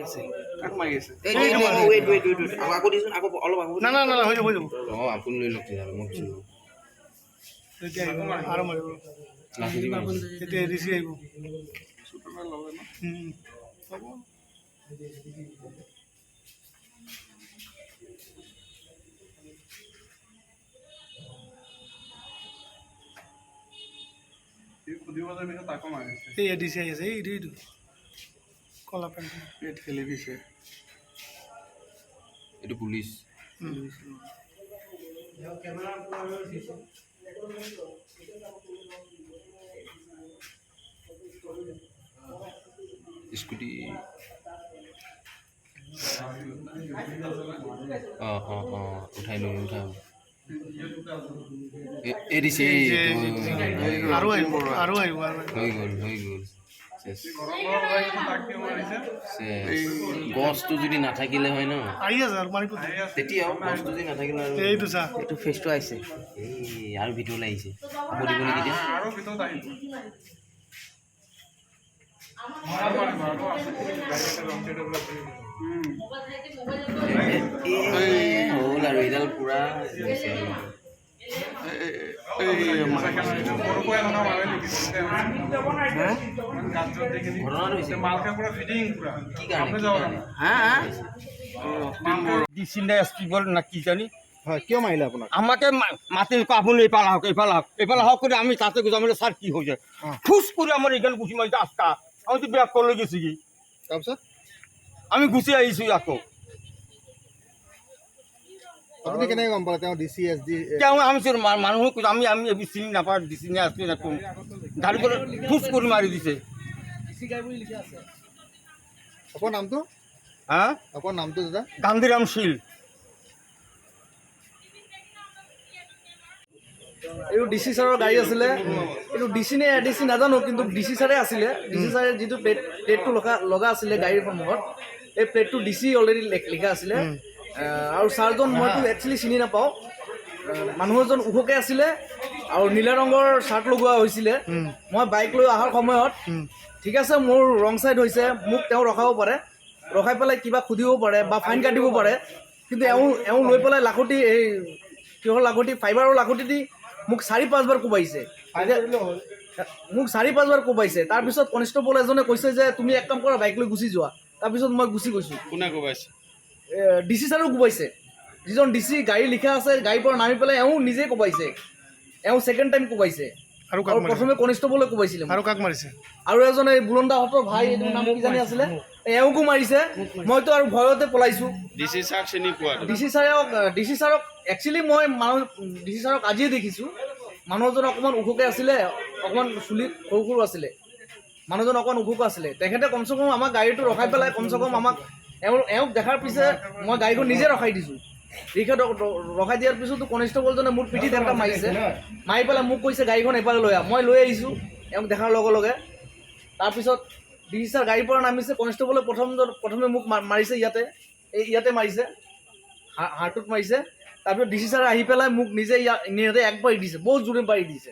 আছে কাক মাৰি আছে ৱেইট আকৌ দিছোন আকৌ অলপ আগত না না না হৈ যাব অঁ আপুনি লৈ লওক তেতিয়াহ'লে মই গুচি যাওঁ এতিয়া আহিব আৰু মাৰিব লাঠি দিবা এতিয়া এৰিছি আহিব হ'ব এই এডিচি আহি আছে এইটো কলা পেণ্ট পেট ফেলি দিছে এইটো পুলিচ স্কুটি অঁ অঁ অঁ উঠাই লৈ উঠাই এৰিছে আৰু আহিব আৰু আহিব হৈ গ'ল গছটো যদি নাথাকিলে হয় ন আহি আছে আৰু মাৰিব তেতিয়াও গছটো যদি নাথাকিলে আৰু এইটো চা এইটো ফেচটো আহিছে এই আৰু ভিতৰলৈ আহিছে আকৌ দিব নেকি এতিয়া আৰু ভিতৰত আহিব হ'ল আৰু এইডাল পুৰা কি জানি হয় কিয় মাৰিলে আপোনাক আমাকে মাতি আপুনি এইফালে আহক কৰি আমি তাতে গৈছো আমি স্যার কি হয়েছে ফুস করে আমার এখানে গুছি মারিছে আজকা আমি তো ব্যাক করলে গেছি কি তাৰপিছত আমি গুছি আহিছো আকৌ আপুনি কেনেকৈ গম পালে তেওঁ ডিচি এছ ডি কেউ আমি মানুহ আমি আমি এবিধ চিনি নাপাওঁ ডিচি নে আসলে না কোন গাড়ি করে ফুস করে মারি দিছে আপোনাৰ নামটো হ্যাঁ আপোনাৰ নামটো দাদা গান্ধীৰাম শীল এইটো ডিচি ছাৰৰ গাড়ী আছিলে এইটো ডিচি নে এডিচি নাজানো কিন্তু ডিচি ছাৰে আছিলে ডিচি ছাৰে যিটো প্লেটটো লগা আছিলে গাড়ীৰ সন্মুখত এই প্লেটটো ডিচি অলৰেডি লিখা আছিলে আৰু ছাৰজন মইতো একচুৱেলি চিনি নাপাওঁ মানুহ এজন ওখকৈ আছিলে আৰু নীলা ৰঙৰ চাৰ্ট লগোৱা হৈছিলে মই বাইক লৈ অহাৰ সময়ত ঠিক আছে মোৰ ৰং চাইড হৈছে মোক তেওঁ ৰখাব পাৰে ৰখাই পেলাই কিবা সুধিব পাৰে বা ফাইন কাটিব পাৰে কিন্তু এওঁ লৈ পেলাই লাখুটি এই কিহৰ লাখুটি ফাইবাৰৰ লাখুটি দি মোক 4-5 বাৰ কোবাইছে মোক 4-5 বাৰ কোবাইছে তাৰপিছত কনষ্টেবল এজনে কৈছে যে তুমি এক কাম কৰা বাইক লৈ গুচি যোৱা তাৰপিছত মই গুচি গৈছোঁ কোনে কোবাইছে ডিচি ছাৰেও কোবাইছে যিজন ডিচি গাড়ী লিখা আছে গাড়ীৰ পৰা নামি পেলাই এওঁ নিজে কোবাইছে এওঁ ছেকেণ্ড টাইম কোবাইছে আৰু প্ৰথমে কনষ্টেবলে কোবাইছিলে আৰু কাক মাৰিছে আৰু এজন এই বুলন্দাহঁতৰ ভাই এইটো নাম কি জানি আছিলে এওঁকো মাৰিছে মইতো আৰু ভয়তে পলাইছোঁ ডিচি ছাৰ চিনি পোৱা ডিচি ছাৰক একচুৱেলি মই ডিচি ছাৰক আজিয়ে দেখিছোঁ মানুহজন অকণমান ওখকৈ আছিলে অকণমান চুলি সৰু সৰু আছিলে মানুহজন অকণমান ওখকৈ আছিলে তেখেতে কমচে কম আমাক গাড়ীটো ৰখাই পেলাই কমচে কম আমাক এওঁক দেখাৰ পিছে মই গাড়ীখন নিজে ৰখাই দিছোঁ ৰখাই দিয়াৰ পিছতো কনষ্টেবলজনে মোৰ পিঠিত এটা মাৰিছে মাৰি পেলাই মোক কৈছে গাড়ীখন এফালে লৈ আহ মই লৈ আহিছোঁ এওঁক দেখাৰ লগে লগে তাৰপিছত ডিচি ছাৰ গাড়ীৰ পৰা নামিছে কনষ্টেবলে প্ৰথমে মোক মাৰিছে ইয়াতে মাৰিছে হাৰ্টত মাৰিছে তাৰপিছত ডিচি ছাৰে আহি পেলাই মোক নিজে ইয়াতে এক পাৰি দিছে বহুত জোৰে পাৰি দিছে